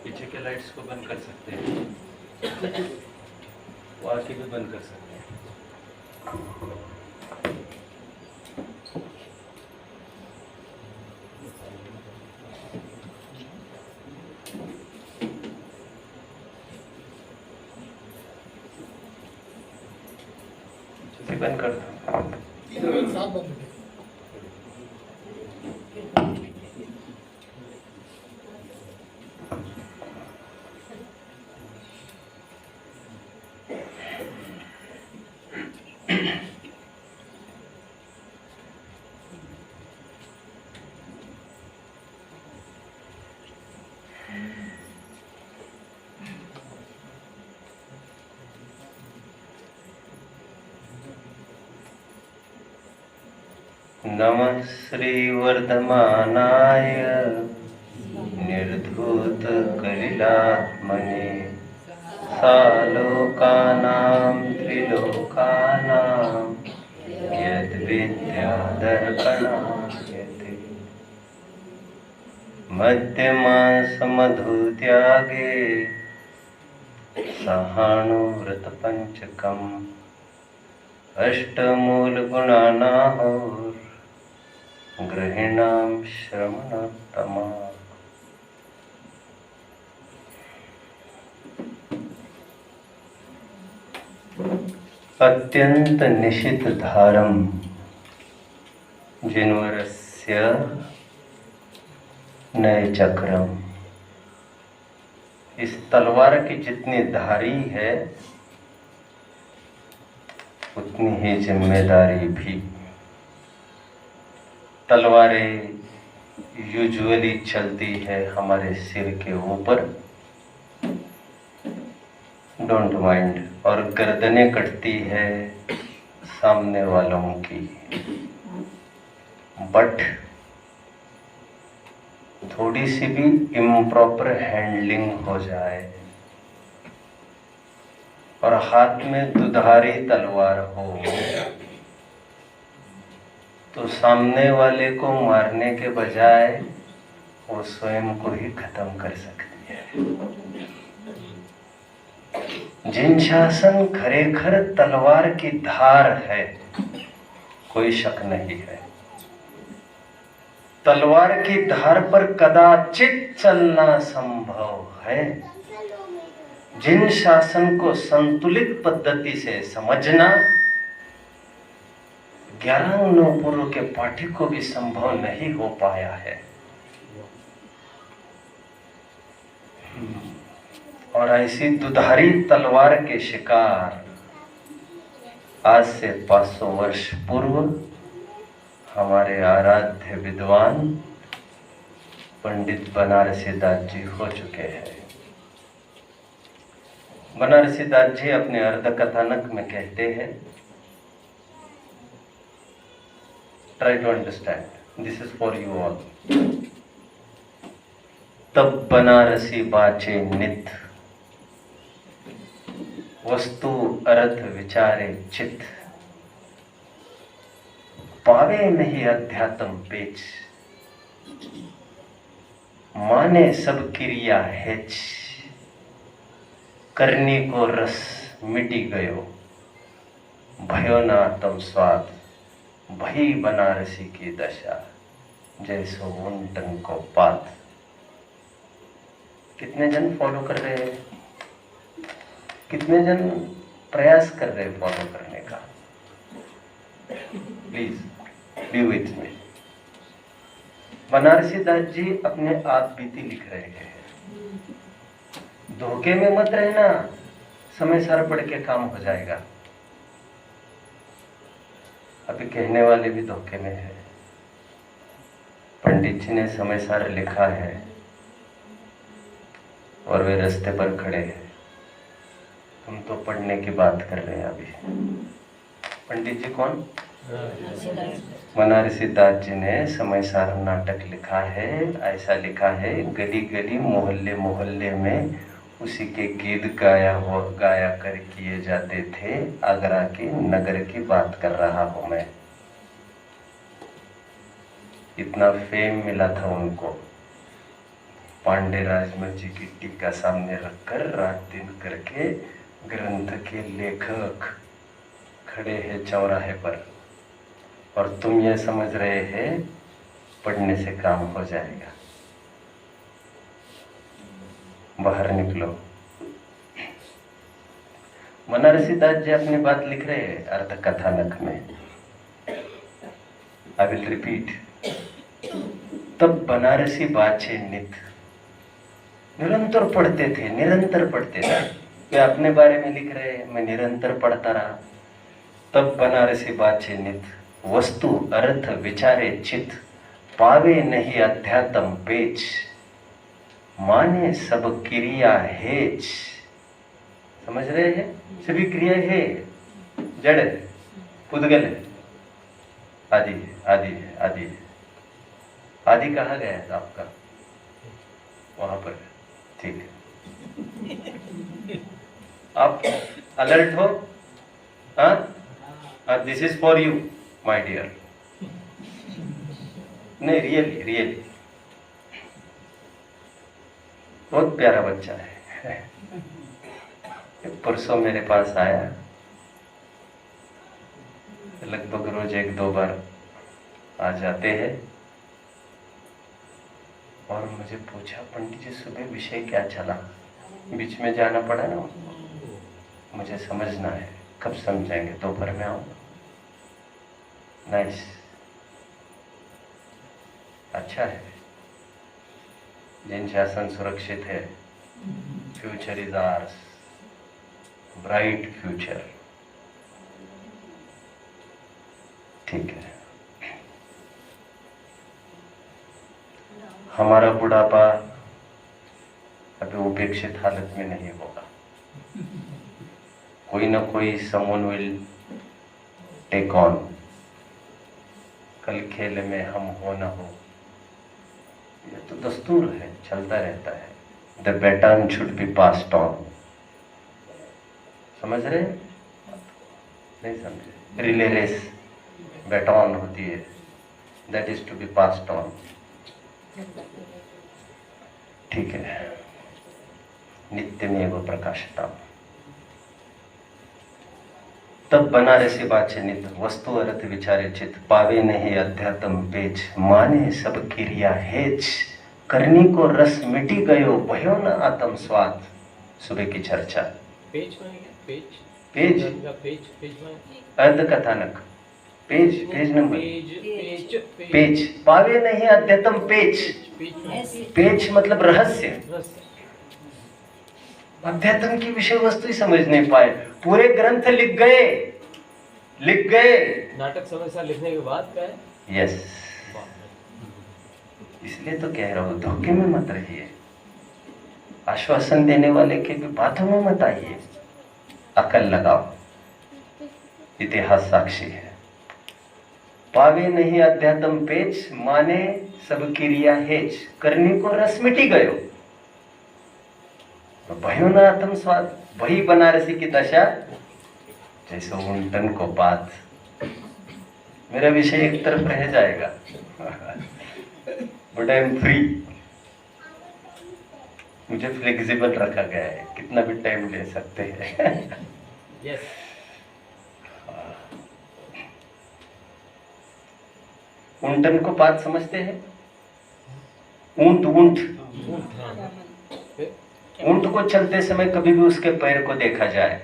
पीछे के लाइट्स को बंद कर सकते हैं, वो आके भी बंद कर सकते हैं। बंद कर दो। नमः श्रीवर्धमानाय निर्धूतकलिलात्मने सालोकानां त्रिलोकानां यद्विद्यादर्पणायते मध्यमासमधुत्यागे सहानुव्रतपञ्चकम् अष्टमूलगुणानाहुः गृहिणां श्रमणोत्तमा। अत्यंत निशितधारं जिन्वरस्य नयचक्रम। इस तलवार की जितनी धारी है उतनी ही जिम्मेदारी भी। तलवारें यूजुअली चलती है हमारे सिर के ऊपर, डोंट माइंड, और गर्दनें कटती है सामने वालों की। बट थोड़ी सी भी इम्प्रॉपर हैंडलिंग हो जाए और हाथ में दुधारी तलवार हो तो सामने वाले को मारने के बजाय वो स्वयं को ही खत्म कर सकती है। जिनशासन खरेखर तलवार की धार है, कोई शक नहीं है। तलवार की धार पर कदाचित चलना संभव है। जिन शासन को संतुलित पद्धति से समझना 11 नवपुरों के पाठी को भी संभव नहीं हो पाया है। और ऐसी दुधारी तलवार के शिकार आज से 500 वर्ष पूर्व हमारे आराध्य विद्वान पंडित बनारसी दास जी हो चुके हैं। बनारसी दास जी अपने अर्ध कथानक में कहते हैं, try to understand, this is for you all. तब बनारसी बाचे नित, वस्तु अर्थ विचारे चित, पावे नहीं अध्यात्म पेच, माने सब क्रिया हेच, करनी को रस मिटी गयो, भयो ना तम स्वाद, भई बनारसी की दशा, जैसो उंटन को पात। कितने जन फॉलो कर रहे हैं? कितने जन प्रयास कर रहे हैं फॉलो करने का? Please be with me. Banarasi Das ji अपने आप बीती लिख रहे हैं। धोखे में मत रहना, समय सार पढ़ के काम हो जाएगा। अभी कहने वाले भी धोखे में है। पंडित जी ने समय सार लिखा है और वे रास्ते पर खड़े हैं। तुम तो पढ़ने की बात कर रहे हैं। अभी पंडित जी कौन? महर्षि दास जी ने समय सार नाटक लिखा है। ऐसा लिखा है, गली गली मोहल्ले मोहल्ले में उसी के गीत गाया कर किए जाते थे। आगरा के नगर की बात कर रहा हूं मैं। इतना फेम मिला था उनको। पांडे राजमल जी की टीका सामने रखकर रात दिन करके ग्रंथ के लेखक खड़े हैं चौराहे पर, और तुम ये समझ रहे हैं पढ़ने से काम हो जाएगा। बाहर निकलो। महर्षि दास जी अपनी बात लिख रहे हैं अर्थ कथानक में। I will repeat. तब बनारसी बादशाह नित निरंतर पढ़ते थे, निरंतर पढ़ते थे। वे अपने बारे में लिख रहे हैं, मैं निरंतर पढ़ता रहा। तब बनारसी बादशाह नित वस्तु अर्थ विचारे चित, पावे नहीं अध्यात्म पेच, माने सब क्रिया हेच। समझ रहे हैं? सभी क्रिया है, जड़ है, पुद्गल है, आदि आदि आदि आदि कहा गया है आपका वहां पर। ठीक है, आप अलर्ट हो। This is for you my dear. नहीं, रियली रियली बहुत प्यारा बच्चा है। परसों मेरे पास आया, लगभग रोज 1-2 बार आ जाते हैं, और मुझे पूछा पंडित जी सुबह विषय क्या चला। बीच में जाना पड़ा ना, मुझे समझना है। कब समझाएंगे? दोपहर में आऊंगा। नाइस, अच्छा है। जिन शासन सुरक्षित है, future is ours, bright future. ठीक है, हमारा बुढ़ापा अभी उपेक्षित हालत में नहीं होगा। कोई ना कोई समवन विल टेक ऑन। कल खेल में हम हो ना हो, ये तो दस्तूर है, चलता रहता है। The baton should be passed on. समझ रहे? नहीं समझे? रिले रेस बैटन होती है, that is to be passed on. ठीक है, नित्यमेव प्रकाशता। तब बनारसी बादशाह नित वस्तु अर्थ विचारे चित, पावे नहीं अध्यात्म पेच, माने सब क्रिया हेच, करनी को रस मिटी गयो, भयो न आत्म स्वाद। सुबह की चर्चा। पेज पेज अर्थ कथानक, पेज नंबर, पेज। पावे नहीं अध्यात्म पेच, पेच मतलब रहस्य। अध्यात्म की विषय वस्तु ही समझ नहीं पाए। पूरे ग्रंथ लिख गए। नाटक समस्या लिखने के बाद क्या है? यस, इसलिए तो कह रहा हूं धोखे में मत रहिए। आश्वासन देने वाले के भी बातों में मत आइए। अकल लगाओ, इतिहास साक्षी है। पावे नहीं अध्यात्म पेच, माने सब क्रिया हेच, करनी को रस मिटी गयो, भयो न आत्म स्वाद। वही बनारसी की दशा जैसे ऊंटन को बात। मेरा विषय एक तरफ रह जाएगा, बट आई एम फ्री। मुझे फ्लेक्सिबल रखा गया है, कितना भी टाइम ले सकते हैं। yes. ऊंटन को बात समझते हैं? ऊंट को चलते समय कभी भी उसके पैर को देखा जाए,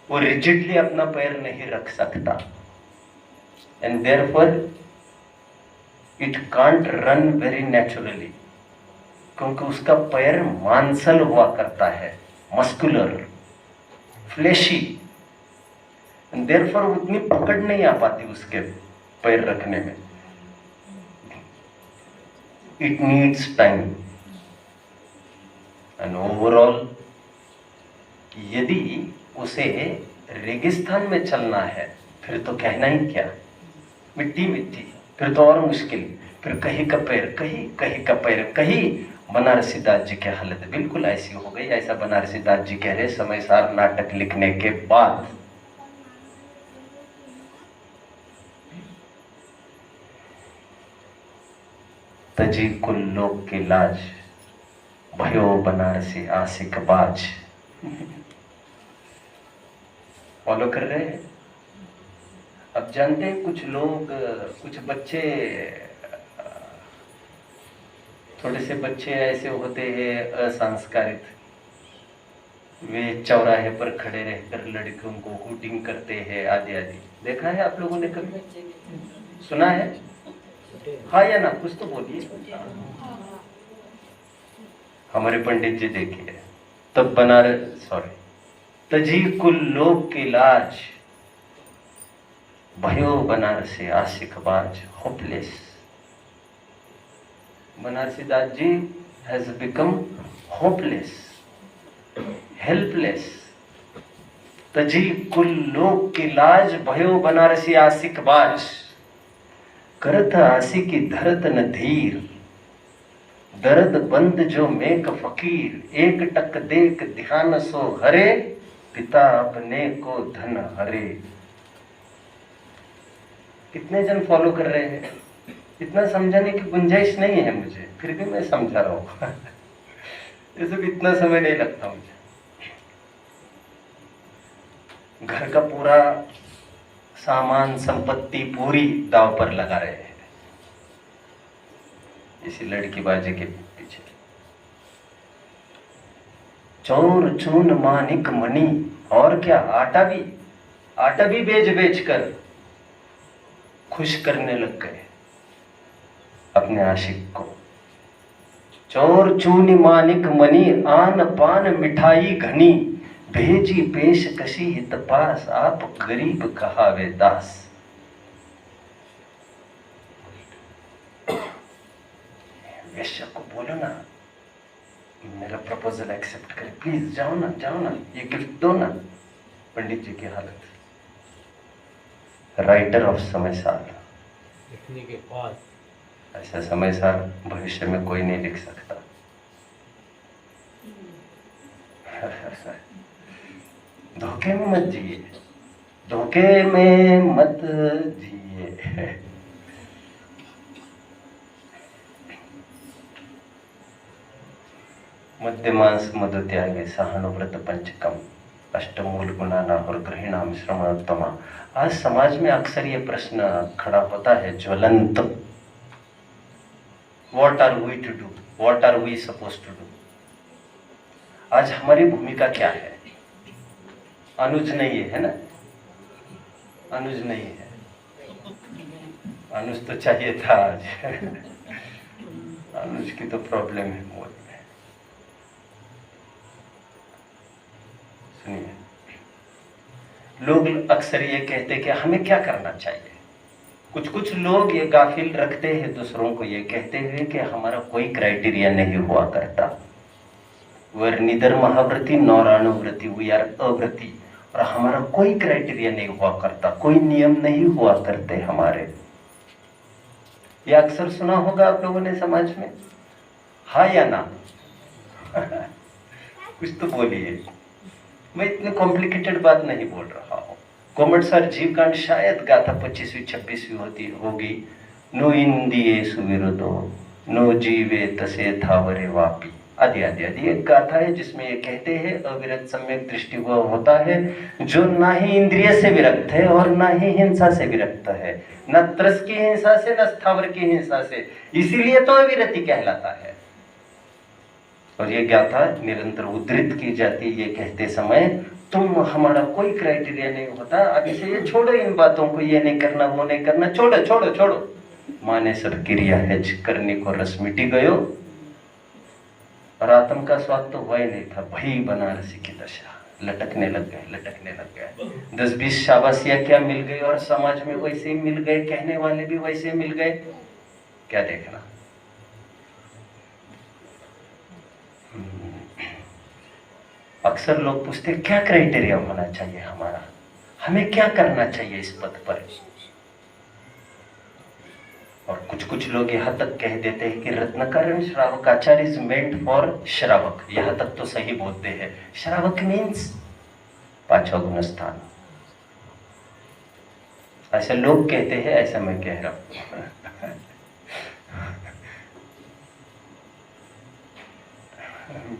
वो रिजिडली अपना पैर नहीं रख सकता, and therefore it can't run very naturally. क्योंकि उसका पैर मांसल हुआ करता है, मस्कुलर, फ्लेशी, देयरफॉर उतनी पकड़ नहीं आ पाती उसके पैर रखने में। It needs time and overall यदि उसे रेगिस्तान में चलना है फिर तो कहना ही क्या, मिट्टी मिट्टी, फिर तो और मुश्किल, फिर कहीं का पैर कहीं, कहीं का पैर कहीं। बनारसी दास जी की हालत बिल्कुल ऐसी हो गई। ऐसा बनारसी दास जी कह रहे समय सार नाटक लिखने के बाद। तजी कुल लोक की लाज, भयो बनारसी आशिक बाज। फॉलो कर रहे हैं? अब जानते हैं कुछ लोग, कुछ बच्चे, थोड़े से बच्चे ऐसे होते हैं असंस्कारित, वे चौराहे पर खड़े रहकर लड़कियों को हुटिंग करते हैं आदि आदि। देखा है आप लोगों ने कभी? सुना है? हाँ या ना, कुछ तो बोलिए। हमारे पंडित जी देखिए, तब बनारस, सॉरी, तजी कुल लोक की लाज, भयो बनारसी आशिक बाज, hopeless. Banarasi Das ji has become hopeless, helpless. तजी कुल लोक की लाज, भयो बनारसी आशिक बाज। करत आशिकी धरत न धीर, दर्द बंद जो मेक फकीर। एक टक देख ध्यान सो हरे, पिता अपने को धन हरे। कितने जन फॉलो कर रहे हैं? इतना समझाने की गुंजाइश नहीं है मुझे, फिर भी मैं समझा रहा हूं। ये सब इतना समय नहीं लगता मुझे। घर का पूरा सामान संपत्ति पूरी दाव पर लगा रहे हैं इसी लड़की बाजी के पीछे। चोर चून मानिक मणि, और क्या, आटा भी बेच बेच कर खुश करने लग गए अपने आशिक को। चोर चून मानिक मणि, आन पान मिठाई घनी। भेजी पेशकशी हित पास, आप गरीब कहावे दास। वेश्या को बोलो ना, मेरा प्रपोजल एक्सेप्ट करे प्लीज, जाओ ना, ये गिफ्ट दो ना। पंडित जी की हालत। राइटर ऑफ समय सार लिखने के बाद ऐसा समय सार भविष्य में कोई नहीं लिख सकता। धोखे में मत जिए, धोखे में मत जिए। मध्यमांस मधु त्यागे, सहानुव्रत पंचकम, अष्टमूल गुणाना और गृहिणाम श्रवणोत्तमा। आज समाज में अक्सर ये प्रश्न खड़ा होता है ज्वलंत, what are we to do, what are we suppose to do. आज हमारी भूमिका क्या है? अनुज नहीं है ना, अनुज नहीं है, अनुज तो चाहिए था आज। अनुज की तो प्रॉब्लम है मोल में। सुनिए, लोग अक्सर ये कहते कि हमें क्या करना चाहिए। कुछ लोग ये गाफिल रखते हैं दूसरों को ये कहते हुए कि हमारा कोई क्राइटेरिया नहीं हुआ करता। वी आर नीदर महाव्रती नॉर अनुव्रती, वी आर अव्रती। और हमारा कोई क्राइटेरिया नहीं हुआ करता, कोई नियम नहीं हुआ करते हमारे। ये अक्सर सुना होगा आप लोगों ने समाज में, हाँ या ना? कुछ तो बोलिए। मैं इतनी कॉम्प्लिकेटेड बात नहीं बोल रहा हूँ। कोमटसार जीवकांड शायद गाथा 25वीं 26वीं होगी। नो इंदिये सुविरुदो, नो जीवे तसे थावरे वापी, आदि आदि आदि। एक गाथा है जिसमें ये कहते हैं अविरत सम्यक दृष्टि हुआ होता है जो ना ही इंद्रिय से विरक्त है और ना ही हिंसा से विरक्त है, न त्रस की हिंसा से न स्थावर की हिंसा से, इसीलिए तो अविरति कहलाता है। और ये गाथा निरंतर उद्धृत की जाती है ये कहते समय, तुम हमारा कोई क्राइटेरिया नहीं होता, अभी से ये छोड़ो इन बातों को, ये नहीं करना वो नहीं करना, छोड़ो छोड़ो छोड़ो। माने सब क्रिया है करने को रस मिटी गयो, और आत्म का स्वाद तो हुआ ही नहीं था, भई बनारसी की दशा, लटकने लग गए। 10-20 शाबाशियां क्या मिल गई और समाज में वैसे ही मिल गए, कहने वाले भी वैसे मिल गए, क्या देखना। अक्सर लोग पूछते क्या क्राइटेरिया होना चाहिए हमारा, हमें क्या करना चाहिए इस पद पर। और कुछ लोग यहाँ तक कह देते हैं कि रत्नाकरण श्रावकाचार्य इज मेंट फॉर श्रावक। यहाँ तक तो सही बोलते हैं। श्रावक मीन्स पांचवा गुण स्थान, ऐसे लोग कहते हैं, ऐसा मैं कह रहा हूं।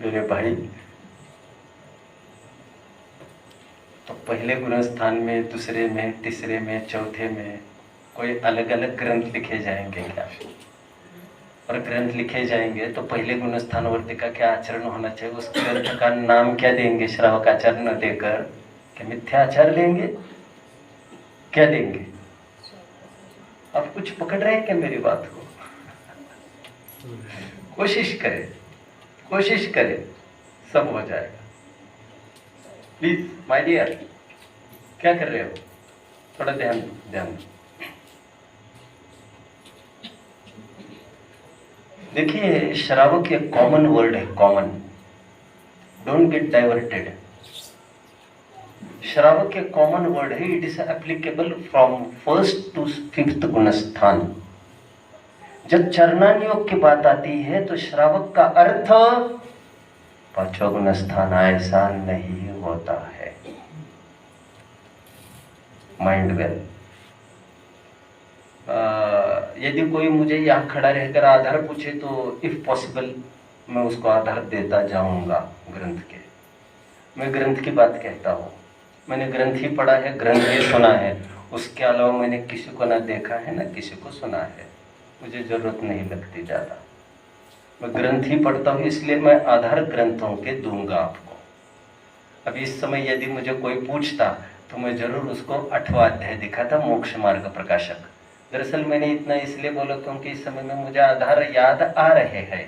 मेरे भाई, तो पहले गुण स्थान में, दूसरे में, तीसरे में, चौथे में कोई अलग अलग ग्रंथ लिखे जाएंगे क्या? और ग्रंथ लिखे जाएंगे तो पहले गुण स्थानवर्ती का क्या आचरण होना चाहिए, उस ग्रंथ का नाम क्या देंगे? श्रावकाचार्य न देकर कि मिथ्याचार लेंगे, क्या देंगे? आप कुछ पकड़ रहे हैं क्या मेरी बात को? कोशिश करें, सब हो जाएगा। प्लीज माय डियर, क्या कर रहे हो? थोड़ा ध्यान। देखिए, श्रावक एक कॉमन वर्ड है, कॉमन, डोंट गेट डाइवर्टेड। श्रावक एक कॉमन वर्ड है, it is applicable from 1st to 5th गुण स्थान। जब चरणान योग की बात आती है तो श्रावक का अर्थ 5वां गुण स्थान ऐसा नहीं होता है। Mind well. यदि कोई मुझे यहाँ खड़ा रहकर आधार पूछे तो इफ पॉसिबल मैं उसको आधार देता जाऊंगा ग्रंथ के। मैं ग्रंथ की बात कहता हूँ, मैंने ग्रंथ ही पढ़ा है, ग्रंथ ही सुना है, उसके अलावा मैंने किसी को ना देखा है ना किसी को सुना है, मुझे जरूरत नहीं लगती ज़्यादा। मैं ग्रंथ ही पढ़ता हूँ, इसलिए मैं आधार ग्रंथों के दूंगा आपको। अभी इस समय यदि मुझे कोई पूछता तो मैं जरूर उसको 8वां अध्याय दिखाता, मोक्ष मार्ग प्रकाशक। दरअसल मैंने इतना इसलिए बोला क्योंकि इस समय में मुझे आधार याद आ रहे हैं,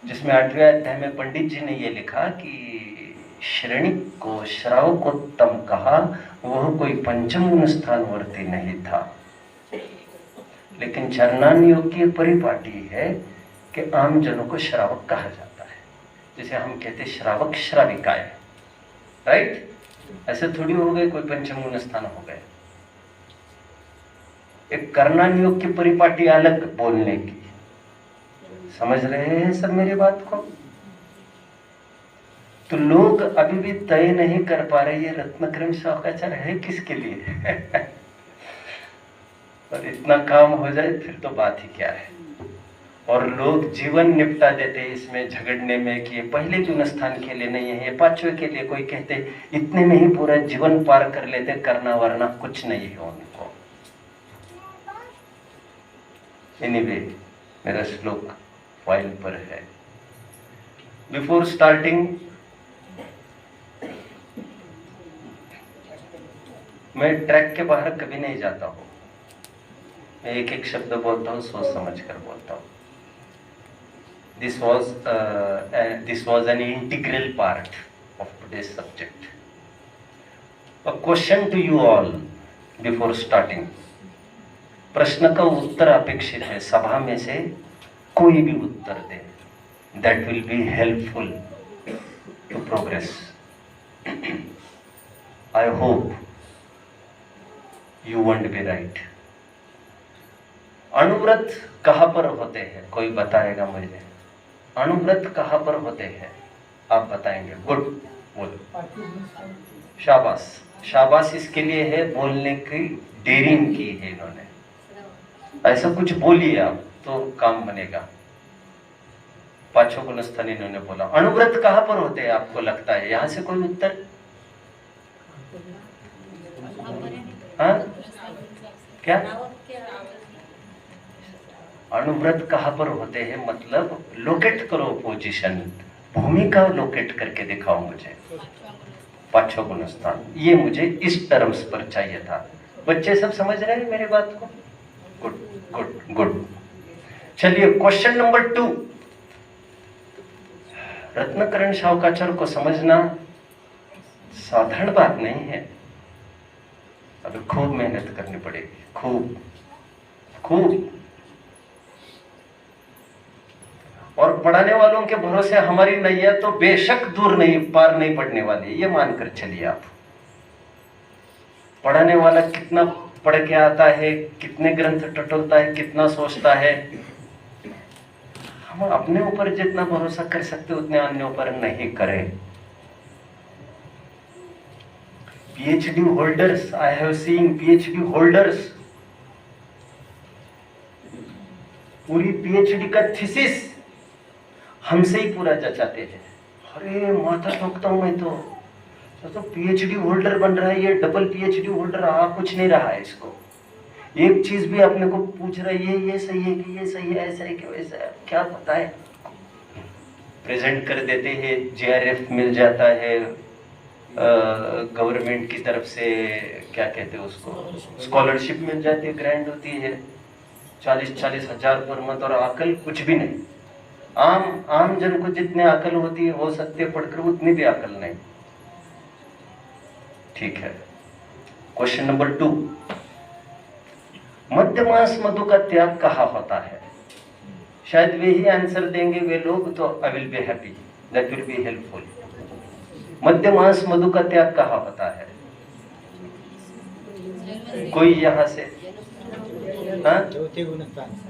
जिसमें 8वें अध्याय में पंडित जी ने ये लिखा कि श्रेणिक को श्रावकोत्तम कहा, वह कोई पंचम गुण स्थानवर्ती नहीं था। लेकिन चरणान योग की परिपाटी है कि आम जनों को श्रावक कहा जाता है, जैसे हम कहते श्रावक श्राविकाएं, राइट? ऐसे थोड़ी हो गए कोई पंचम गुण स्थान हो गए। एक कर्णान योग की परिपाटी अलग बोलने की, समझ रहे हैं सब मेरी बात को? तो लोग अभी भी तय नहीं कर पा रहे ये रत्नाकरण श्रावकाचार्य है किसके लिए। और इतना काम हो जाए फिर तो बात ही क्या है। और लोग जीवन निपटा देते इसमें झगड़ने में कि ये पहले गुण स्थान के लिए नहीं है, ये 5वें के लिए। कोई कहते इतने में ही पूरा जीवन पार कर लेते, करना वरना कुछ नहीं है उनको। एनीवे, मेरा श्लोक फाइल पर है। बिफोर स्टार्टिंग मैं ट्रैक के बाहर कभी नहीं जाता हूँ, मैं एक एक शब्द बोलता हूँ, सोच समझ कर बोलता हूँ। This was an integral part of today's subject. A question to you all before starting. प्रश्न का उत्तर अपेक्षित है, सभा में से कोई भी उत्तर दे। That will be helpful to progress. I hope you won't be right. Anuvrat कहाँ पर होते हैं, कोई बताएगा मुझे? अनुव्रत कहाँ पर होते हैं आप बताएंगे? गुड, बोलो। शाबाश, शाबाश इसके लिए है, बोलने की डेयरिंग की है इन्होंने। ऐसा कुछ बोलिए आप तो काम बनेगा। 5वां गुण स्थान इन्होंने बोला। अनुव्रत कहाँ पर होते हैं आपको लगता है? यहाँ से कोई उत्तर? हाँ, क्या अनुव्रत कहाँ पर होते हैं? मतलब लोकेट करो पोजीशन, भूमिका लोकेट करके दिखाओ मुझे। 5वां गुण स्थान, ये मुझे इस टर्म्स पर चाहिए था। बच्चे सब समझ रहे हैं मेरी बात को? Good good good. चलिए क्वेश्चन नंबर 2। रत्नकरण शावकाचार्य को समझना साधारण बात नहीं है। अभी खूब मेहनत करनी पड़ेगी, खूब खूब। और पढ़ाने वालों के भरोसे हमारी नैया तो बेशक दूर नहीं, पार नहीं पड़ने वाली, ये मानकर चलिए आप। पढ़ाने वाला कितना पढ़ के आता है, कितने ग्रंथ टटोलता है, कितना सोचता है, हम अपने ऊपर जितना भरोसा कर सकते उतने अन्य ऊपर नहीं करें। PhD holders, I have seen PhD holders, पूरी PhD का थीसिस हमसे ही पूरा जचाते हैं। अरे माथा ठोकता हूं मैं तो PhD होल्डर बन रहा है, ये डबल PhD होल्डर कुछ नहीं रहा है इसको। एक चीज भी अपने को पूछ रहा है, ये सही है कि ये सही है, ऐसा है कि वैसा है, क्या पता है। प्रेजेंट कर देते हैं, JRF मिल जाता है, गवर्नमेंट की तरफ से क्या कहते हैं उसको, स्कॉलरशिप मिल जाती है, ग्रांट होती है 40-40 हजार पर मंथ, और अकल कुछ भी नहीं। आम जन को जितने अकल होती है हो सकती है पढ़कर, उतनी भी अकल नहीं। ठीक है, क्वेश्चन नंबर 2, मध्यमास मधु का त्याग कहाँ होता है? शायद वे ही आंसर देंगे वे लोग, तो I will be happy, that will be helpful. मध्यमास मधु का त्याग कहाँ होता है? कोई यहां से?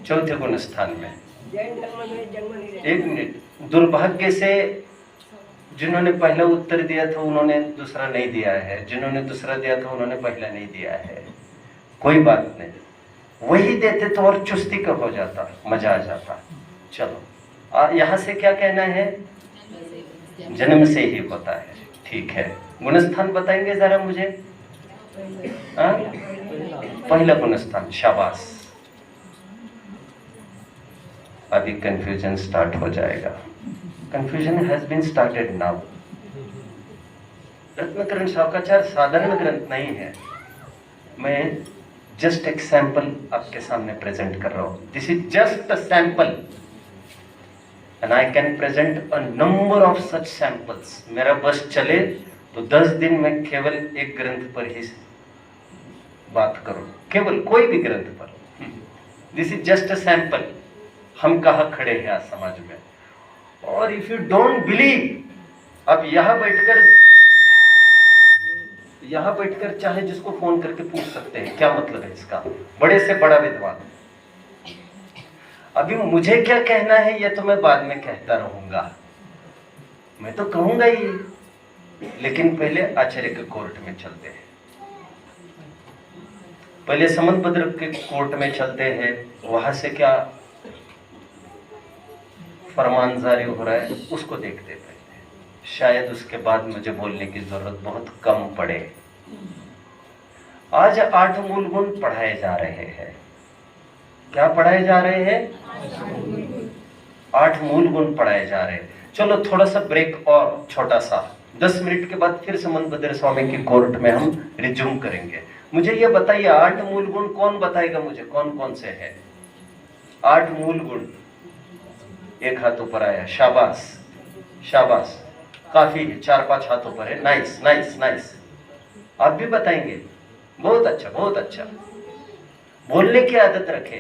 चौथे गुण स्थान में। एक मिनट, दुर्भाग्य से जिन्होंने पहला उत्तर दिया था उन्होंने दूसरा नहीं दिया है, जिन्होंने दूसरा दिया था उन्होंने पहला नहीं दिया है। कोई बात नहीं, वही देते तो और चुस्ती का हो जाता, मजा आ जाता। चलो, यहां से क्या कहना है? जन्म से ही होता है। ठीक है, गुणस्थान बताएंगे जरा मुझे। पहला गुणस्थान, शाबाश। अभी कंफ्यूजन स्टार्ट हो जाएगा। Confusion has been started now. Ratnakaran Shravakachar साधारण ग्रंथ नहीं है, मैं जस्ट एक सैंपल आपके सामने प्रेजेंट कर रहा हूं। This is just a sample and I can present a number of such samples. मेरा बस चले तो 10 दिन में केवल एक ग्रंथ पर ही बात करूं, केवल कोई भी ग्रंथ पर। This is just a sample, हम कहाँ खड़े हैं आज समाज में। और इफ यू डोंट बिलीव, अब यहां बैठकर चाहे जिसको फोन करके पूछ सकते हैं क्या मतलब है इसका, बड़े से बड़ा विद्वान। अभी मुझे क्या कहना है ये तो मैं बाद में कहता रहूंगा, मैं तो कहूंगा ही, लेकिन पहले आचार्य के कोर्ट में चलते हैं, पहले समनभद्र के कोर्ट में चलते हैं। वहां से क्या फरमान जारी हो रहा है उसको देखते हैं, शायद उसके बाद मुझे बोलने की जरूरत बहुत कम पड़े। आज 8 मूल गुण पढ़ाए जा रहे हैं। क्या पढ़ाए जा रहे हैं? 8 मूल गुण पढ़ाए जा रहे हैं। चलो थोड़ा सा ब्रेक और छोटा सा, 10 मिनट के बाद फिर समनभद्र स्वामी की कोर्ट में हम रिज्यूम करेंगे। मुझे ये बताइए 8 मूल गुण कौन बताएगा मुझे, कौन कौन से है? 8 मूल गुण। एक हाथ ऊपर आया, शाबाश शाबाश, काफी है, 4-5 हाथों पर है, नाइस नाइस नाइस। आप भी बताएंगे, बहुत अच्छा बहुत अच्छा। बोलने की आदत रखे,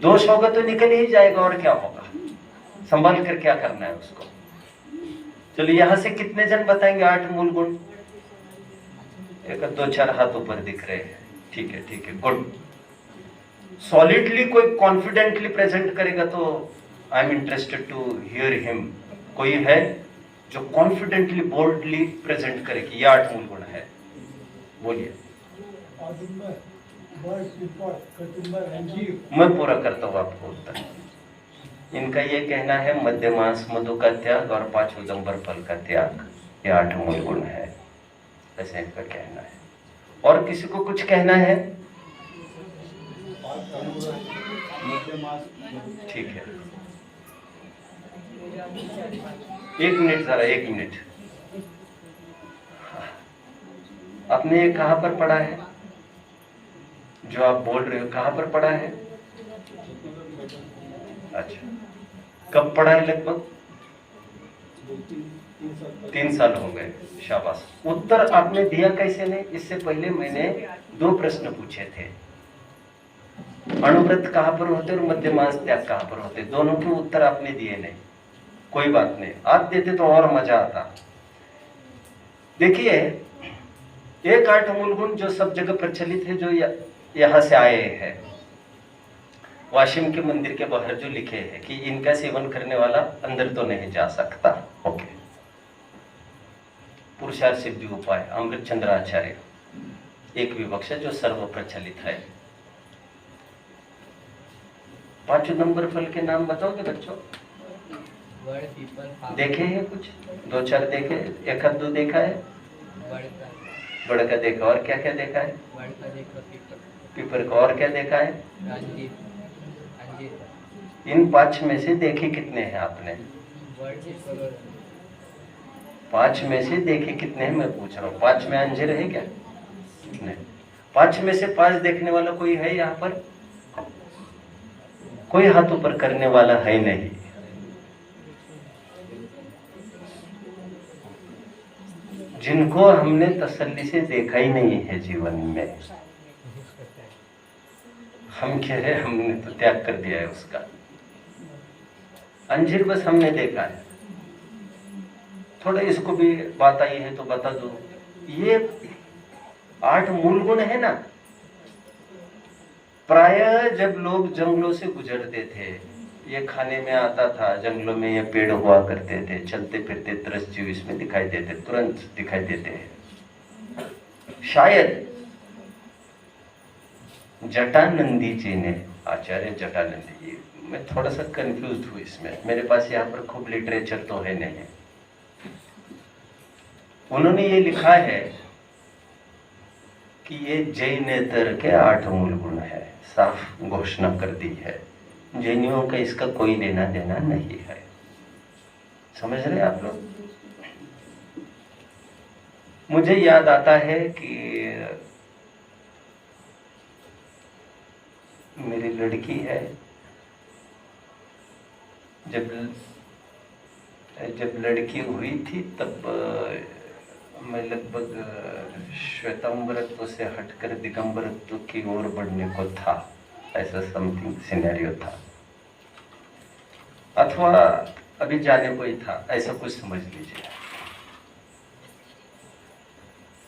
दोष होगा तो निकल ही जाएगा, और क्या होगा, संभाल कर क्या करना है उसको। चलिए यहां से कितने जन बताएंगे 8 मूल गुण? 1-2-4 हाथ ऊपर दिख रहे हैं। ठीक है ठीक है, गुड। सॉलिडली कोई कॉन्फिडेंटली प्रेजेंट करेगा तो I am interested to hear him. कोई है जो कॉन्फिडेंटली बोल्डली प्रेजेंट करे कि ये 8 मूल गुण है? बोलिए। मैं पूरा करता हूँ आपको उत्तर। इनका ये कहना है मध्यमास मधु का त्याग और 5 उदंबर फल का त्याग, ये 8 मूल गुण है, ऐसे इनका कहना है। और किसी को कुछ कहना है? ठीक है, 1 मिनट जरा, 1 मिनट। आपने ये कहां पर पढ़ा है जो आप बोल रहे हो? कहां पर पढ़ा है? अच्छा, कब पढ़ा है लगभग? 3 साल हो गए, शाबाश। उत्तर आपने दिया कैसे नहीं? इससे पहले मैंने 2 प्रश्न पूछे थे, अणुव्रत कहाँ पर होते और मध्यमांश त्याग कहाँ पर होते, दोनों के उत्तर आपने दिए नहीं। कोई बात नहीं, आप देते तो और मजा आता। देखिए, एक 8 मूल गुण जो सब जगह प्रचलित है, जो यहाँ से आए हैं, वाशिम के मंदिर के बाहर जो लिखे हैं कि इनका सेवन करने वाला अंदर तो नहीं जा सकता। ओके। पुरुषार्थ सिद्धि उपाय, अमृत चंद्राचार्य, एक विवक्षा जो सर्व प्रचलित है। 5 नंबर फल के नाम बताओगे बच्चों? देखे हैं कुछ? 2-4 देखे, 1-2 देखा है? बड़ का देखा, और क्या क्या देखा है? पीपर का, और क्या देखा है? इन 5 में से देखे कितने हैं आपने? 5 में से देखे कितने हैं मैं पूछ रहा हूँ। 5 में अंजीर है क्या? नहीं। 5 में से 5 देखने वाला कोई है यहाँ पर? कोई हाथ ऊपर करने वाला है नहीं। जिनको हमने तसल्ली से देखा ही नहीं है जीवन में, हम कह रहे हमने तो त्याग कर दिया है उसका। अंजीर बस हमने देखा है। थोड़ा इसको भी बात आई है तो बता दो, ये 8 मूल गुण है ना, प्रायः जब लोग जंगलों से गुजरते थे, ये खाने में आता था, जंगलों में ये पेड़ हुआ करते थे, चलते फिरते तरस जीव इसमें दिखाई देते, तुरंत दिखाई देते हैं। शायद जटानंदी जी ने, आचार्य जटानंदी जी, मैं थोड़ा सा कंफ्यूज हूँ इसमें, मेरे पास यहाँ पर खूब लिटरेचर तो है नहीं। उन्होंने ये लिखा है कि ये जैनेतर के 8 मूल गुण है, साफ घोषणा कर दी है। जैनियों का इसका कोई लेना देना नहीं है। समझ रहे आप लोग? मुझे याद आता है कि मेरी लड़की है, जब लड़की हुई थी तब मैं लगभग श्वेतांबरत्व से हटकर दिगंबरत्व की ओर बढ़ने को था, ऐसा समथिंग सिनेरियो था, अथवा अभी जाने को ही था, ऐसा कुछ समझ लीजिए।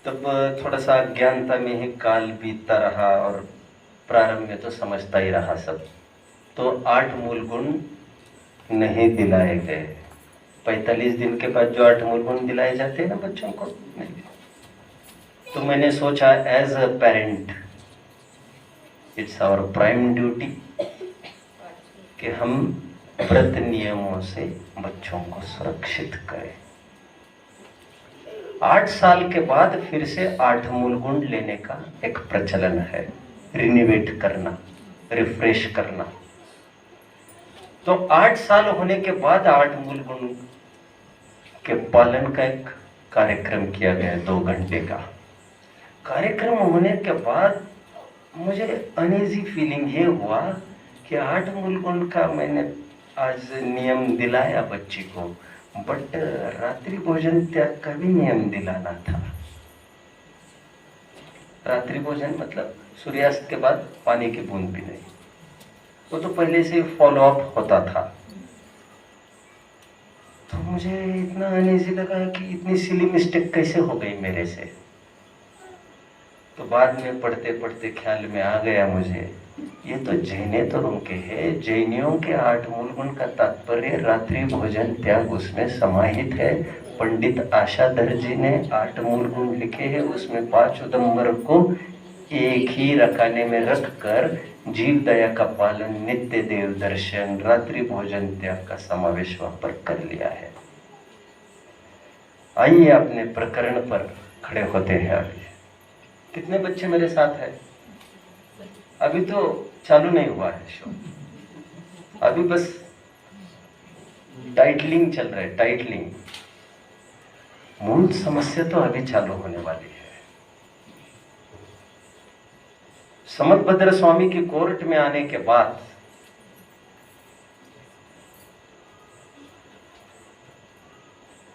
तब थोड़ा सा अज्ञानता में ही काल बीतता रहा और प्रारंभ में तो समझता ही रहा सब। तो 8 मूल गुण नहीं दिलाए गए। 45 दिन के बाद जो 8 मूल गुण दिलाए जाते हैं ना बच्चों को, नहीं। तो मैंने सोचा as a parent it's our prime duty कि हम व्रत नियमों से बच्चों को सुरक्षित करें। 8 साल के बाद फिर से 8 मूल गुण लेने का एक प्रचलन है, रिनिवेट करना, रिफ्रेश करना। तो 8 साल होने के बाद 8 मूल गुण के पालन का एक कार्यक्रम किया गया, 2 घंटे का कार्यक्रम। होने के बाद मुझे अनईजी फीलिंग ये हुआ कि 8 मूल गुण का मैंने आज नियम दिलाया बच्ची को, बट रात्रि भोजन त्याग का भी नियम दिलाना था। रात्रि भोजन मतलब सूर्यास्त के बाद पानी की बूंद भी नहीं, वो तो पहले से फॉलो अप होता था। तो मुझे इतना अनईजी लगा कि इतनी सिली मिस्टेक कैसे हो गई मेरे से। तो बाद में पढ़ते पढ़ते ख्याल में आ गया मुझे, ये तो जैनेतरों के है। जैनियों के 8 मूल गुण का तात्पर्य रात्रि भोजन त्याग उसमें समाहित है। पंडित आशाधर जी ने 8 मूल गुण लिखे हैं, उसमें 5 उदंबर को एक ही रकाने में रखकर जीव दया का पालन, नित्य देव दर्शन, रात्रि भोजन त्याग का समावेश वहां पर कर लिया है। आइए अपने प्रकरण पर खड़े होते हैं। अभी कितने बच्चे मेरे साथ हैं? अभी तो चालू नहीं हुआ है शो, अभी बस टाइटलिंग चल रहा है, टाइटलिंग। मूल समस्या तो अभी चालू होने वाली है। समदभद्र स्वामी की कोर्ट में आने के बाद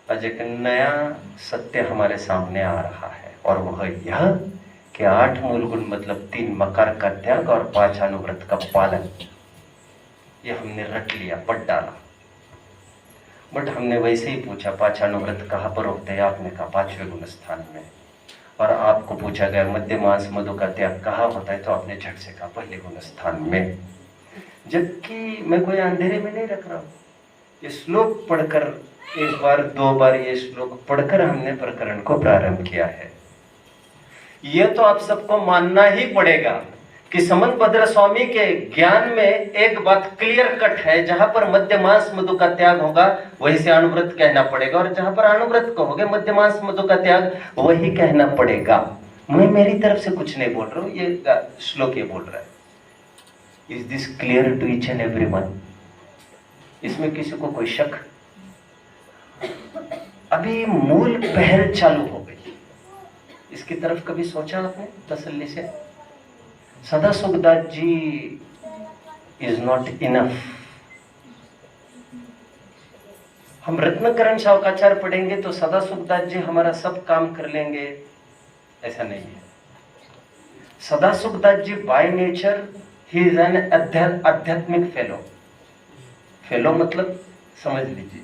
आज एक नया सत्य हमारे सामने आ रहा है, और वह यह कि 8 मूल गुण मतलब 3 मकार का त्याग और 5 अनुव्रत का पालन, ये हमने रट लिया, पढ़ डाला। बट हमने वैसे ही पूछा 5 अनुव्रत कहाँ पर होते हैं, आपने कहा 5वें गुण स्थान में। और आपको पूछा गया मध्य मांस मधु का त्याग कहाँ होता है, तो आपने झट से कहा पहले गुण स्थान में। जबकि मैं कोई अंधेरे में नहीं रख रहा हूँ, ये श्लोक पढ़कर, एक बार 2 बार ये श्लोक पढ़कर हमने प्रकरण को प्रारंभ किया है। ये तो आप सबको मानना ही पड़ेगा कि समंत भद्र स्वामी के ज्ञान में एक बात क्लियर कट है, जहां पर मध्य मांस मधु का त्याग होगा वहीं से अनुव्रत कहना पड़ेगा, और जहां पर अनुव्रत कहोगे मध्य मांस मधु का त्याग वही कहना पड़ेगा। मैं मेरी तरफ से कुछ नहीं बोल रहा हूं, ये श्लोक ये बोल रहा है। Is this clear to each and everyone? इसमें किसी को कोई शक? अभी मूल पहल चालू हो गई, इसकी तरफ कभी सोचा आपने तसल्ली से? सदा सुखदास जी इज नॉट इनफ। हम रत्नकरण शावकाचार्य पढ़ेंगे तो सदा सुखदास जी हमारा सब काम कर लेंगे, ऐसा नहीं है। सदा सुखदास जी बाय नेचर ही इज एन आध्यात्मिक फेलो। फेलो मतलब समझ लीजिए,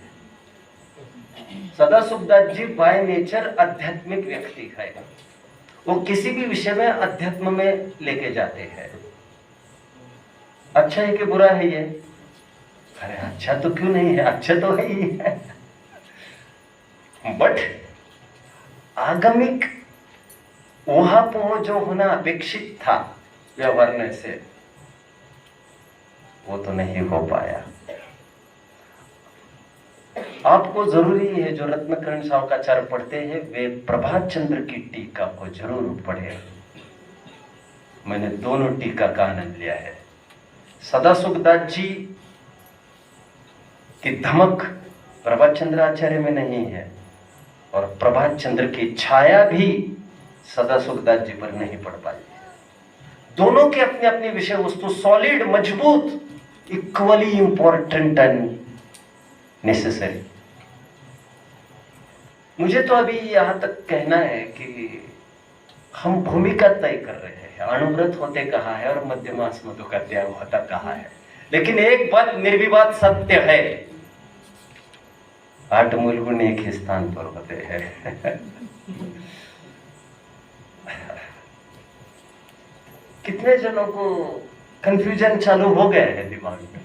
सदा सुखदास जी बाय नेचर आध्यात्मिक व्यक्ति है। वो किसी भी विषय में अध्यात्म में लेके जाते हैं। अच्छा है कि बुरा है ये? अरे अच्छा तो क्यों नहीं है, अच्छा तो है ही है। बट आगमिक ऊहापोह जो होना अपेक्षित था व्यवहार से, वो तो नहीं हो पाया। आपको जरूरी है, जो रत्नकरण शावकाचार्य पढ़ते हैं वे प्रभात चंद्र की टीका को जरूर पढ़े। मैंने दोनों टीका का आनंद लिया है। सदा सुखदास जी की धमक प्रभात चंद्र आचार्य में नहीं है, और प्रभात चंद्र की छाया भी सदा सुखदास जी पर नहीं पड़ पाई। दोनों के अपने अपने विषय वस्तु सॉलिड, मजबूत, इक्वली इंपॉर्टेंट एंड नेसेसरी। मुझे तो अभी यहां तक कहना है कि हम भूमिका तय कर रहे हैं, अनुव्रत होते कहाँ है और मध्य मास मधु का त्याग होता कहाँ है। लेकिन एक बात निर्विवाद सत्य है, 8 मूल गुण एक ही स्थान पर होते हैं। कितने जनों को कंफ्यूजन चालू हो गया है दिमाग में?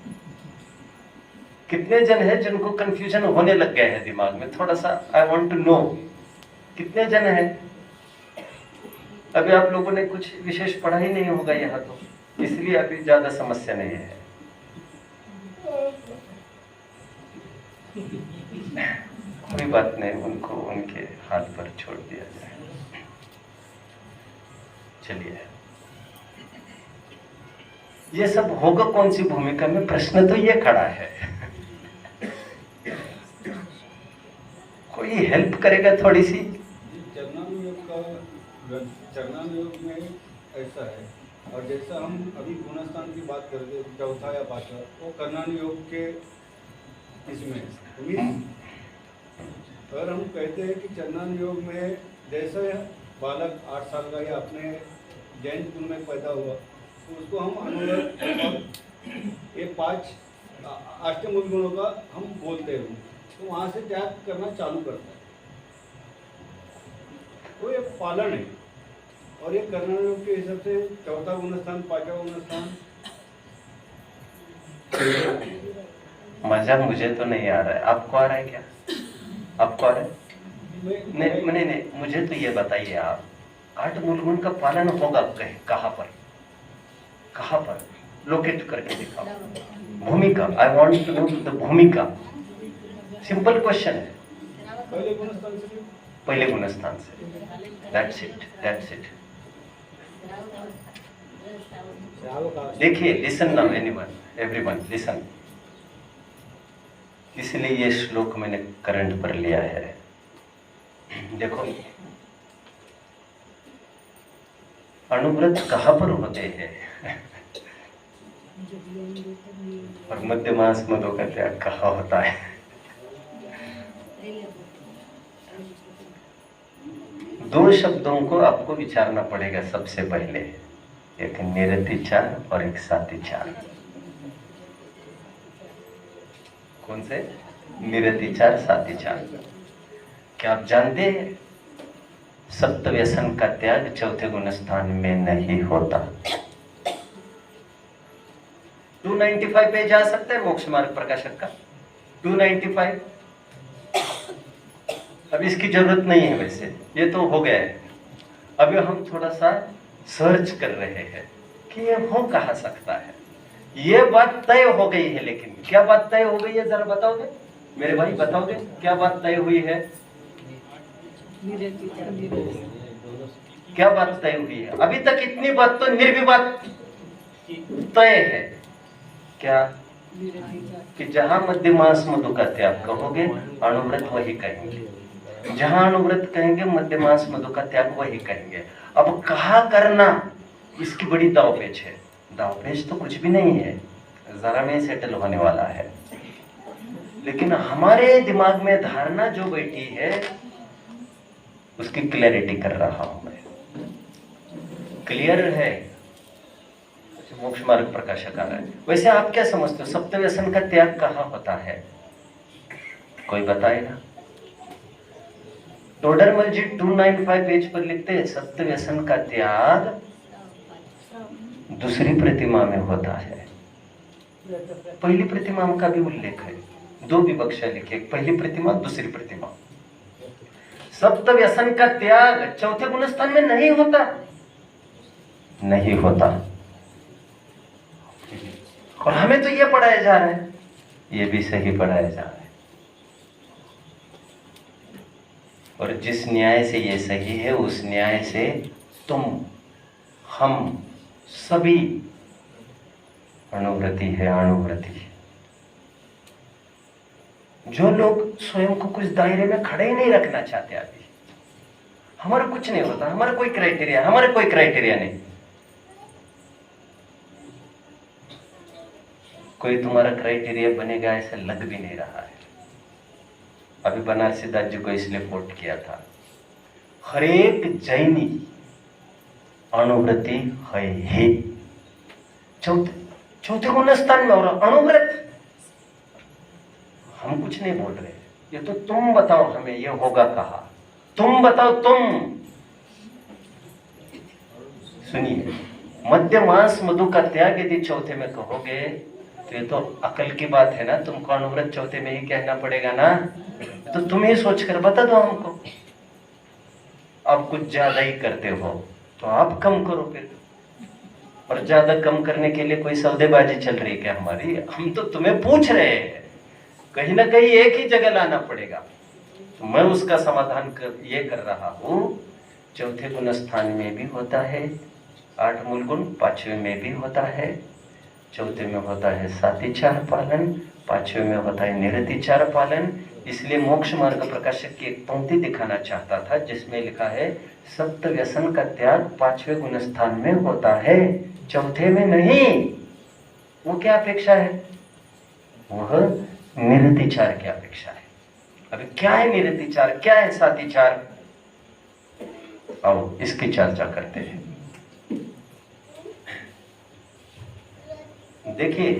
कितने जन है जिनको कंफ्यूजन होने लग गया है दिमाग में? थोड़ा सा आई वांट टू नो, कितने जन है? अभी आप लोगों ने कुछ विशेष पढ़ा ही नहीं होगा यहाँ, तो इसलिए अभी ज्यादा समस्या नहीं है। कोई बात नहीं, उनको उनके हाथ पर छोड़ दिया जाए। चलिए, ये सब होगा कौन सी भूमिका में, प्रश्न तो ये खड़ा है। कोई हेल्प करेगा थोड़ी सी? चरणानुयोग में ऐसा है, और जैसा हम अभी गुणस्थान की बात करते हैं, चौथा या पांचवा, वो कर्णानुयोग के इसमें अगर हम कहते हैं कि चरणानुयोग में जैसे बालक 8 साल का या अपने जैन कुल में पैदा हुआ, तो उसको हम अनुव्रत और ये 5 अष्टमूल गुणों का हम बोलते हैं, तो वहाँ से त्याग करना चालू करता है। तो ये पालन है, और ये कर्णानुयोग के हिसाब से चौथा गुणस्थान, 5वां गुणस्थान। मजा मुझे तो नहीं आ रहा है, आपको आ रहा है क्या? आपको आ रहा है? नहीं, मुझे तो ये बताइए आप, 8 मूल गुण का पालन होगा कहाँ पर? कहाँ पर? लोकेट करके दिखाओ भूमिका। I want to know the भूमिका। सिंपल क्वेश्चन है। पहले गुणस्थान से, पहले गुणस्थान से। That's it, that's it. देखिए, listen now anyone, everyone listen. इसलिए ये श्लोक मैंने करंट पर लिया है। देखो, अनुव्रत कहाँ पर होते हैं और मध्य मास मधु का त्याग कहाँ होता है? दो शब्दों को आपको विचारना पड़ेगा सबसे पहले, एक निरतिचार और एक सातिचार। कौन से? निरतिचार, सातिचार। क्या आप जानते हैं सप्त व्यसन का त्याग चौथे गुण स्थान में नहीं होता? 295 पे जा सकते हैं मोक्ष मार्ग प्रकाशक का 295। अब इसकी जरूरत नहीं है, वैसे ये तो हो गया है। अभी हम थोड़ा सा सर्च कर रहे हैं कि ये हो कहा सकता है। ये बात तय हो गई है, लेकिन क्या बात तय हो गई है जरा बताओगे मेरे भाई, बताओगे क्या बात तय हुई है? क्या बात तय हुई है? अभी तक इतनी बात तो निर्विवाद तय है। क्या? कि जहां मध्यमास मधु का त्याग कहोगे अणुव्रत वही कहेंगे, जहां अणुव्रत कहेंगे मध्यमास मधु का त्याग वही कहेंगे। अब कहा करना, इसकी बड़ी दावपेच है। दावपेच तो कुछ भी नहीं है, जरा में सेटल होने वाला है। लेकिन हमारे दिमाग में धारणा जो बैठी है उसकी क्लैरिटी कर रहा हूं मैं। क्लियर है? मोक्ष मार्ग प्रकाशक आ रहा है। वैसे आप क्या समझते हो सप्त व्यसन का त्याग कहाँ होता है? कोई बताएगा? टोडरमल जी 295 पेज पर लिखते हैं सप्त व्यसन का त्याग दूसरी प्रतिमा में होता है। पहली प्रतिमा का भी उल्लेख है, दो विवक्षा लिखे, पहली प्रतिमा दूसरी प्रतिमा। सप्त व्यसन का त्याग चौथे गुण स्थान में नहीं होता, नहीं होता। और हमें तो ये पढ़ाया जा रहा है, ये भी सही पढ़ाया जा रहा है। और जिस न्याय से ये सही है उस न्याय से तुम, हम सभी अणुव्रती है, अणुव्रती है। जो लोग स्वयं को कुछ दायरे में खड़े ही नहीं रखना चाहते, अभी हमारा कुछ नहीं होता, हमारा कोई क्राइटेरिया नहीं। कोई तुम्हारा क्राइटेरिया बनेगा ऐसा लग भी नहीं रहा है। अभी बनारसी दास जी को इसलिए कोट किया था, हर एक जैनी अणुव्रती है ही चौथे गुण स्थान में। और अणुव्रत हम कुछ नहीं बोल रहे, ये तो तुम बताओ हमें ये होगा कहा, तुम बताओ। तुम सुनिए, मध्य मांस मधु का त्याग यदि चौथे में कहोगे तो ये तो अकल की बात है ना, तुमको अणुव्रत चौथे में ही कहना पड़ेगा ना। तो तुम ही सोच कर बता दो हमको। आप कुछ ज्यादा ही करते हो तो आप कम करो फिर। और ज्यादा कम करने के लिए कोई सौदेबाजी चल रही है क्या हमारी? हम तो तुम्हें पूछ रहे हैं, कहीं ना कहीं एक ही जगह लाना पड़ेगा। तो मैं उसका समाधान ये कर रहा हूं, चौथे गुण स्थान में भी होता है 8 मूल गुण, पांचवें में भी होता है। चौथे में होता है सातिचार पालन, पांचवें में होता है निरतिचार पालन। इसलिए मोक्ष मार्ग प्रकाशक की एक पंक्ति दिखाना चाहता था जिसमें लिखा है सप्त व्यसन का त्याग पांचवें गुण स्थान में होता है, चौथे में नहीं। वो क्या अपेक्षा है? वह निरतिचार की अपेक्षा है। अभी क्या है निरतिचार, क्या है सातिचार? आओ इसकी चर्चा करते हैं। देखिए,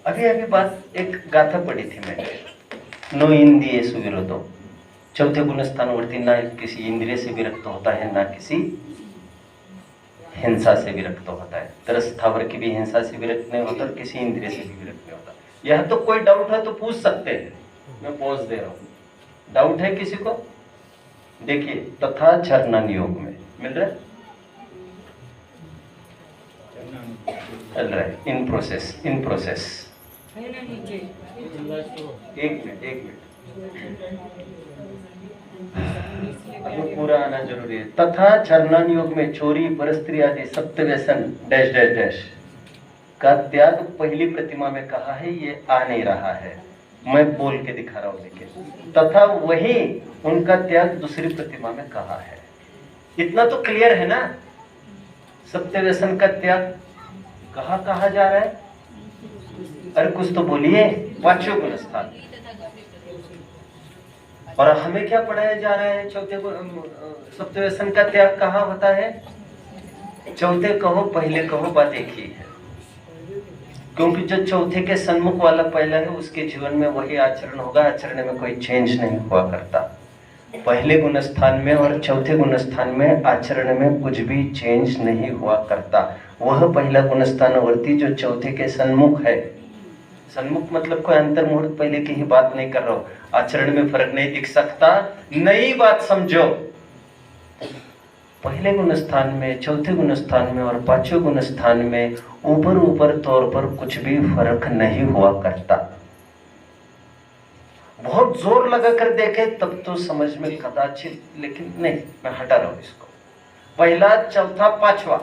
अभी बात, एक गाथा पढ़ी थी मैंने, नो इंद्रियेषु विरतो। चौथे गुण स्थानवर्ती ना किसी इंद्रिय से विरक्त होता है, ना किसी हिंसा से विरक्त होता है। तरस स्थावर की भी हिंसा से विरक्त नहीं होता और किसी इंद्रिय से भी विरक्त नहीं होता। यह तो कोई डाउट है तो पूछ सकते हैं, मैं पॉज दे रहा हूँ। डाउट है किसी को? देखिए, तथा चरणन योग में मिल रहा है, चल रहा है, इन प्रोसेस। एक मिनट अभी पूरा आना जरूरी है। तथा चरणन योग में चोरी, परस्त्री आदि सप्त व्यसन डैश डैश डैश का त्याग पहली प्रतिमा में कहा है, ये आ नहीं रहा है, मैं बोल के दिखा रहा हूं। देखिए, तथा वही उनका त्याग दूसरी प्रतिमा में कहा है। इतना तो क्लियर है ना? सप्त व्यसन का त्याग कहा जा रहा है? अरे कुछ तो बोलिए। पांचवें गुण स्थान, और हमें क्या पढ़ाया जा रहा है? सप्त व्यसन का त्याग कहाँ होता है? चौथे कहो पहले कहो बात एक ही है, क्योंकि जो चौथे के सन्मुख वाला पहला है उसके जीवन में वही आचरण होगा, आचरण में कोई चेंज नहीं हुआ करता। पहले गुण स्थान में और चौथे गुण स्थान में आचरण में कुछ भी चेंज नहीं हुआ करता। वह पहला गुण स्थानवर्ती जो चौथे के सन्मुख है, सन्मुख मतलब कोई अंतर मुहूर्त पहले की ही बात नहीं कर रहा हूं, आचरण में फर्क नहीं दिख सकता, नई बात समझो। पहले गुण स्थान में, चौथे गुण स्थान में और पांचवें गुण स्थान में ऊपर तौर पर कुछ भी फर्क नहीं हुआ करता। बहुत जोर लगा कर देखे तब तो समझ में कदाचित, लेकिन नहीं, मैं हटा रहा हूं इसको। पहला, चौथा, पांचवा,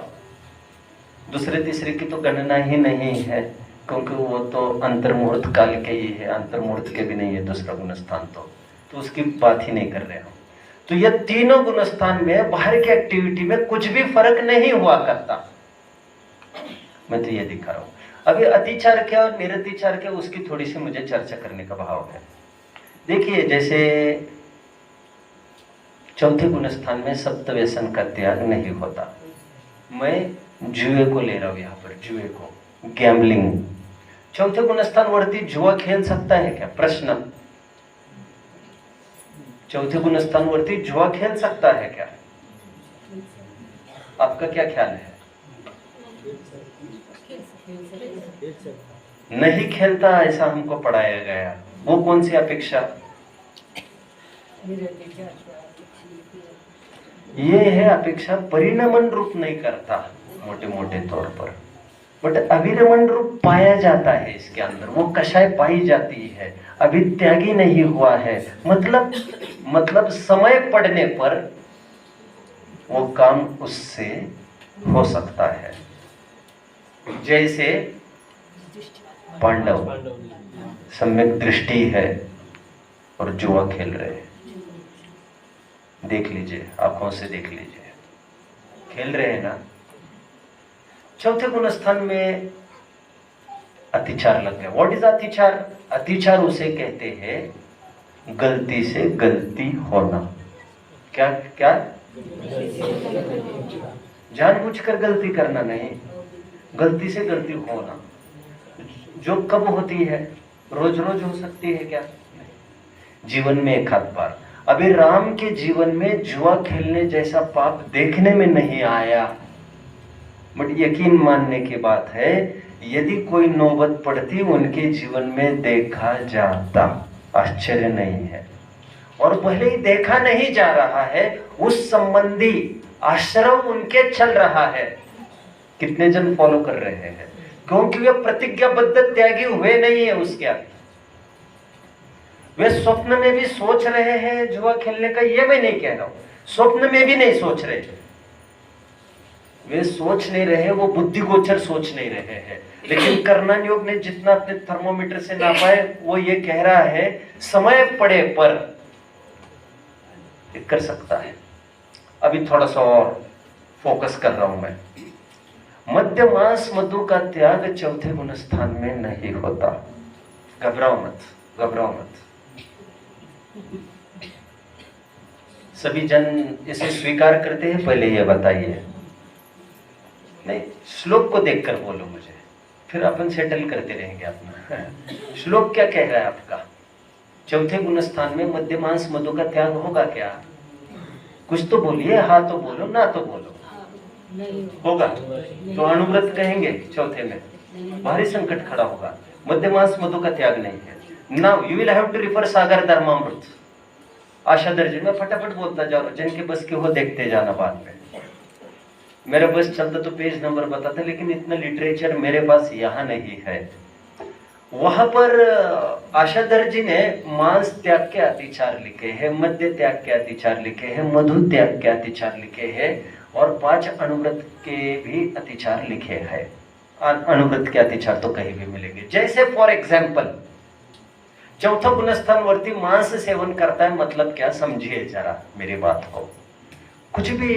दूसरे तीसरे की तो गणना ही नहीं है, क्योंकि वो तो अंतर्मुहूर्त काल के ही है, अंतर्मुहूर्त के भी नहीं है दूसरा गुण स्थान, तो उसकी बात ही नहीं कर रहे हम। तो ये तीनों गुण स्थान में बाहर की एक्टिविटी में कुछ भी फर्क नहीं हुआ करता। मैं तो ये दिखा रहा हूं। अभी अतिचार क्या और निरतिचार क्या, उसकी थोड़ी सी मुझे चर्चा करने का भाव है। देखिए, जैसे चौथे गुण स्थान में सप्त व्यसन का त्याग नहीं होता। मैं जुए को ले रहा हूं यहाँ पर, जुए को, गैम्बलिंग। चौथे गुण स्थान वर्ती जुआ खेल सकता है क्या? प्रश्न। चौथे गुण स्थान वर्ती जुआ खेल सकता है क्या? आपका क्या ख्याल है? नहीं खेलता ऐसा हमको पढ़ाया गया। वो कौन सी अपेक्षा? ये है अपेक्षा, परिणमन रूप नहीं करता मोटे मोटे तौर पर, बट अभिरमण रूप पाया जाता है इसके अंदर। वो कषाय पाई जाती है, अभी त्यागी नहीं हुआ है। मतलब समय पड़ने पर वो काम उससे हो सकता है। जैसे पांडव सम्यक दृष्टि है और जुआ खेल रहे हैं, देख लीजिए, आंखों से देख लीजिए, खेल रहे हैं ना। चौथे गुण स्थान में अतिचार लग गया। व्हाट इज अतिचार? अतिचार उसे कहते हैं गलती से गलती होना। क्या क्या? जानबूझकर गलती करना नहीं, गलती से गलती होना। जो कब होती है? रोज रोज हो सकती है क्या? जीवन में एक आध बार। अभी राम के जीवन में जुआ खेलने जैसा पाप देखने में नहीं आया, बट यकीन मानने की बात है, यदि कोई नौबत पड़ती उनके जीवन में देखा जाता, आश्चर्य नहीं है। और भले ही देखा नहीं जा रहा है, उस संबंधी आश्रम उनके चल रहा है। कितने जन फॉलो कर रहे हैं? क्योंकि वे प्रतिज्ञाबद्ध त्यागी हुए नहीं है उसके आगे। वे स्वप्न में भी सोच रहे हैं जुआ खेलने का, ये मैं नहीं कह रहा हूं, स्वप्न में भी नहीं सोच रहे। वे सोच नहीं रहे, वो बुद्धिगोचर सोच नहीं रहे हैं। लेकिन कर्णन योग ने जितना अपने थर्मोमीटर से नापा है, वो ये कह रहा है समय पड़े पर कर सकता है। अभी थोड़ा सा और फोकस कर रहा हूं मैं। मध्य मांस मधु का त्याग चौथे गुण स्थान में नहीं होता। घबराओ मत, घबराओ मत। सभी जन इसे स्वीकार करते हैं? पहले ये बताइए। नहीं, श्लोक को देखकर बोलो मुझे, फिर अपन सेटल करते रहेंगे अपना। श्लोक क्या कह रहा है आपका? चौथे गुण स्थान में मध्य मांस मधु का त्याग होगा क्या? कुछ तो बोलिए, हाँ तो बोलो, ना तो बोलो। होगा तो अनुव्रत कहेंगे चौथे में, भारी संकट खड़ा होगा। मध्य मांस मधु का त्याग नहीं है। Now you will have to refer Sagar Dharmamrit, आशा दर्जन में फटाफट बोलता जाओ, जिनके बस के हो देखते जाना बाद में। मेरा बस चलता तो पेज नंबर बताता, लेकिन इतना लिटरेचर मेरे पास यहाँ नहीं है। वहां पर आशा दर्जी ने मांस त्याग के अतिचार लिखे हैं, मध्य त्याग के अतिचार लिखे हैं, मधु त्याग के अतिचार लिखे हैं, और 5 अनुव्रत के भी अतिचार लिखे हैं। अनुव्रत के अतिचार तो कहीं भी मिलेंगे। जैसे फॉर एग्जाम्पल, चौथा गुणस्थान वर्ती मांस सेवन करता है, मतलब क्या? समझिए जरा मेरी बात को। कुछ भी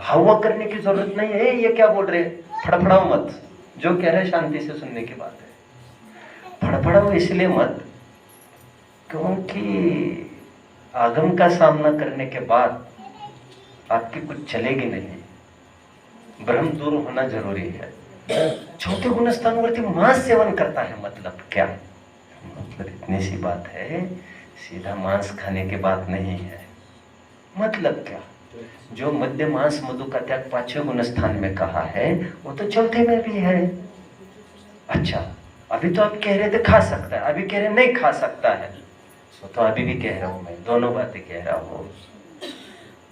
हवा करने की जरूरत नहीं है। ये क्या बोल रहे? फड़फड़ाओ मत, जो कह रहे शांति से सुनने की बात है। फड़फड़ाओ इसलिए मत क्योंकि आगम का सामना करने के बाद आपकी कुछ चलेगी नहीं, भ्रम दूर होना जरूरी है। चौथे गुण स्थानवरती मांस सेवन करता है, मतलब क्या? मतलब इतनी सी बात है, सीधा मांस खाने की बात नहीं है। मतलब क्या? जो मध्य मांस मधु का त्याग पांचवें गुण स्थान में कहा है, वो तो चौथे में भी है। अच्छा, अभी तो आप कह रहे थे खा सकता है, अभी कह रहे नहीं खा सकता है, तो अभी भी कह रहा हूं मैं, दोनों बातें कह रहा हूं।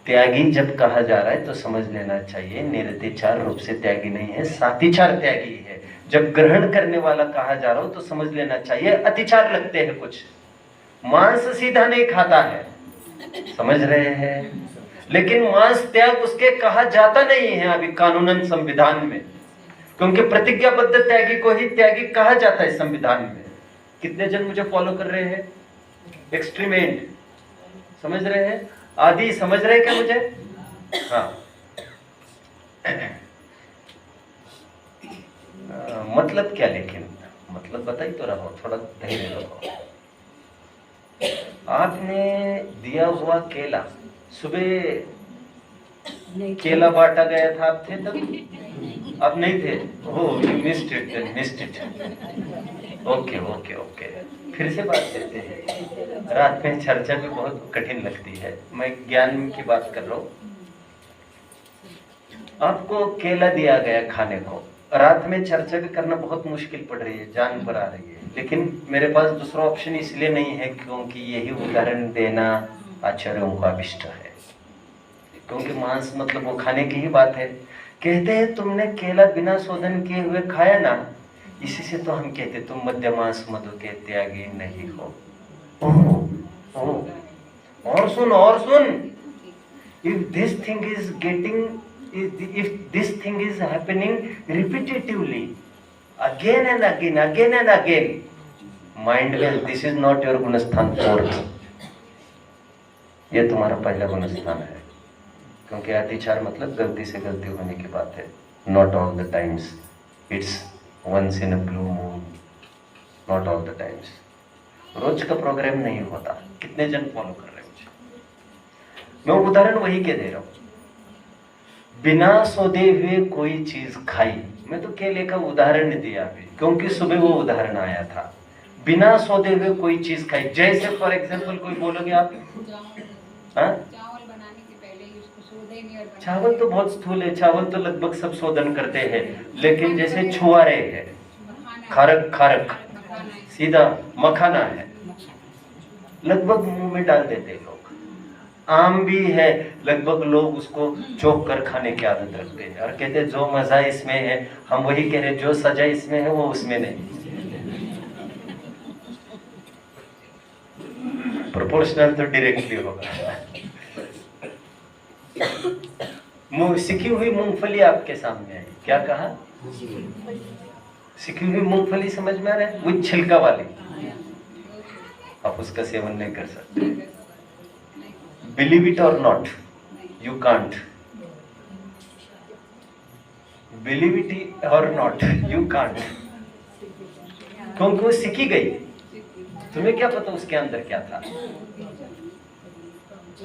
त्यागी जब कहा जा रहा है तो समझ लेना चाहिए निरतिचार रूप से त्यागी नहीं है, सातिचार त्यागी है। जब ग्रहण करने वाला कहा जा रहा हो तो समझ लेना चाहिए अतिचार लगते हैं कुछ। मांस सीधा नहीं खाता है, समझ रहे हैं, लेकिन मांस त्याग उसके कहा जाता नहीं है अभी कानूनन संविधान में, क्योंकि प्रतिज्ञाबद्ध त्यागी को ही त्यागी कहा जाता है संविधान में। कितने जन मुझे फॉलो कर रहे हैं? एक्सट्रीम एंड समझ रहे हैं? आदि समझ रहे हैं क्या मुझे? हाँ। मतलब क्या, लेकिन मतलब बता ही तो रहा हूं, थोड़ा धैर्य रखो। आपने दिया हुआ केला, सुबह केला बांटा गया था, आप थे तब? आप नहीं थे? Oh, missed it. Okay okay okay, फिर से बात करते हैं। रात में चर्चा भी बहुत कठिन लगती है, मैं ज्ञान की बात कर रहा हूँ। आपको केला दिया गया खाने को, रात में चर्चा भी करना बहुत मुश्किल पड़ रही है, जान पर आ रही है, लेकिन मेरे पास दूसरा ऑप्शन इसलिए नहीं है क्योंकि यही उदाहरण देना आचार्यों का अभिष्ट है। क्योंकि मांस मतलब वो खाने की ही बात है। कहते हैं तुमने केला बिना शोधन किए हुए खाया ना, इसी से तो हम कहते तुम मध्य मांस मधु के त्यागी नहीं हो। और सुन, if this thing is happening repetitively again and again, mind well, this is not your गुणस्थान 4, ये तुम्हारा पहला गुणस्थान है। क्योंकि अतिचार मतलब गलती से गलती होने की बात है। Not all the times, it's once in a blue moon, not all the times. रोज का प्रोग्राम नहीं होता। कितने जन फॉलो कर रहे हैं मुझे? मैं उदाहरण वही के दे रहा हूं। बिना सोधे हुए कोई चीज खाई, मैं तो केले का उदाहरण दिया अभी क्योंकि सुबह वो उदाहरण आया था। बिना सोधे हुए कोई चीज खाई, जैसे फॉर एग्जाम्पल कोई बोलोगे आप, हाँ, चावल तो बहुत स्थूल है, चावल तो लगभग सब शोधन करते हैं, लेकिन जैसे छुआरे है, खारक सीधा मखाना है, लगभग मुंह में डाल देते हैं लोग। आम भी है, लगभग लोग उसको चोक कर खाने की आदत रखते हैं और कहते हैं जो मजा इसमें है, हम वही कह रहे हैं जो सजा इसमें है वो उसमें नहीं। प्रोपोर्शनल तो डायरेक्टली होगा। सिकी हुई मूंगफली आपके सामने आई, क्या कहा? सिकी हुई मूंगफली समझ में आ रहा है? वो छिलका वाली, आप उसका सेवन नहीं कर सकते। बिलीव इट और not, you can't. Believe it और नॉट, यू कांट, क्योंकि वो सिकी गई। तुम्हें क्या पता उसके अंदर क्या था?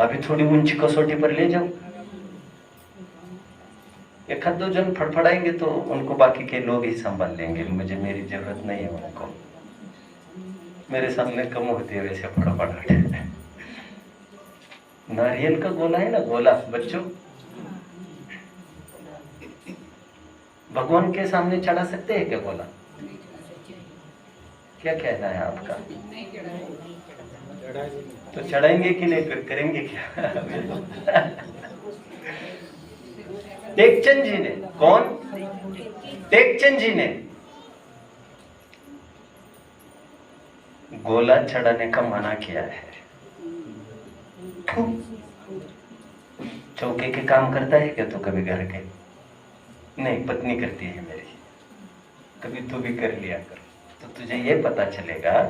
अभी थोड़ी ऊंची कसौटी पर ले जाओ, एक दो जन फड़फड़ाएंगे तो उनको बाकी के लोग ही संभाल लेंगे, मुझे मेरी जरूरत नहीं है उनको, मेरे सामने कम होती है वैसे फड़फड़ाहट। नारियल का गोला है ना, गोला बच्चों, भगवान के सामने चढ़ा सकते हैं क्या गोला? क्या कहना है आपका? तो चढ़ाएंगे कि नहीं, फिर करेंगे क्या? टेकचंद जी ने, कौन? टेकचंद जी ने गोला चढ़ाने का मना किया है। चौके के काम करता है क्या? तो कभी घर के नहीं, पत्नी करती है मेरी, कभी तू भी कर लिया कर, तो तुझे ये पता चलेगा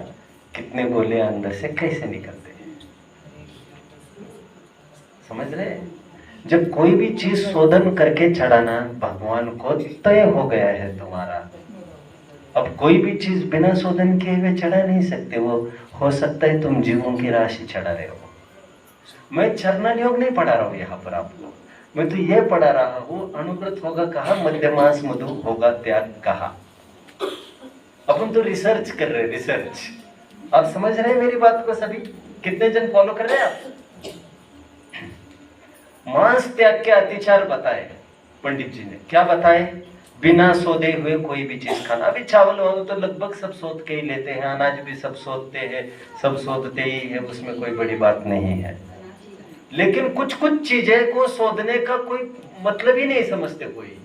कितने गोले अंदर से कैसे निकलते हैं। समझ रहे? जब कोई भी चीज शोधन करके चढ़ाना भगवान को तय हो गया है तुम्हारा। अब कोई भी चीज बिना शोधन किए हुए चढ़ा नहीं सकते। वो हो सकता है तुम जीवों की राशि चढ़ा रहे हो, मैं चरणन योग नहीं पढ़ा रहा हूं यहाँ पर आपको, मैं तो ये पढ़ा रहा हूं अनुव्रत होगा कहा, मध्यमास मधु होगा त्याग कहा। अपन तो रिसर्च कर रहे हैं, रिसर्च। आप समझ रहे हैं मेरी बात को सभी? कितने जन फॉलो कर रहे हैं आप? मांस त्याग के अतिचार बताए पंडित जी ने, क्या बताए? बिना सोधे हुए कोई भी चीज खाना। अभी चावल वावल तो लगभग सब सोध के ही लेते हैं, अनाज भी सब सोधते हैं, सब सोधते ही है, उसमें कोई बड़ी बात नहीं है। लेकिन कुछ कुछ चीजें को सोधने का कोई मतलब ही नहीं समझते कोई,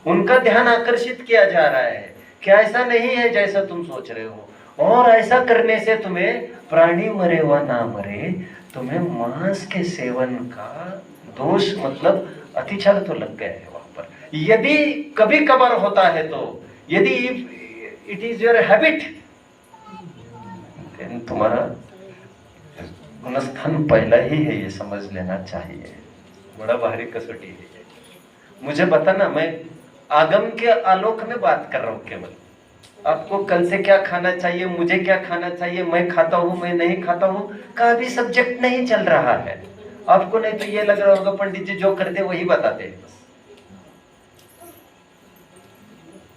उनका ध्यान आकर्षित किया जा रहा है कि ऐसा नहीं है जैसा तुम सोच रहे हो, और ऐसा करने से तुम्हें प्राणी मरे व ना मरे, तुम्हें मांस के सेवन का दोष मतलब अतिचार तो लग गया है वहां पर। यदि कभी कभार होता है तो, यदि इट इज योर हैबिट, तुम्हारा गुणस्थान पहला ही है, ये समझ लेना चाहिए। बड़ा भारी कसौटी है ये। मुझे बताना, मैं आगम के आलोक में बात कर रहा हूं केवल। आपको कल से क्या खाना चाहिए, मुझे क्या खाना चाहिए, मैं खाता हूं मैं नहीं खाता हूं का भी सब्जेक्ट नहीं चल रहा है आपको। नहीं तो ये लग रहा होगा पंडित जी जो करते वही बताते हैं बस।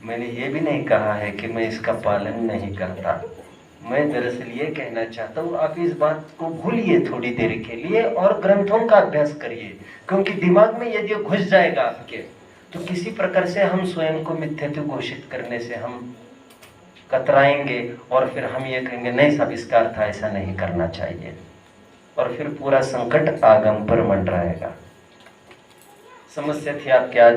मैंने ये भी नहीं कहा है कि मैं इसका पालन नहीं करता। मैं दरअसल ये कहना चाहता हूँ, आप इस बात को भूलिए थोड़ी देर के लिए और ग्रंथों का अभ्यास करिए, क्योंकि दिमाग में यदि घुस जाएगा आपके, तो किसी प्रकार से हम स्वयं को मिथ्यात्व घोषित करने से हम कतराएंगे, और फिर हम ये कहेंगे नहीं साहब इसका अर्थ ऐसा नहीं करना चाहिए, और फिर पूरा संकट आगम पर मंडराएगा। समस्या थी आपके आज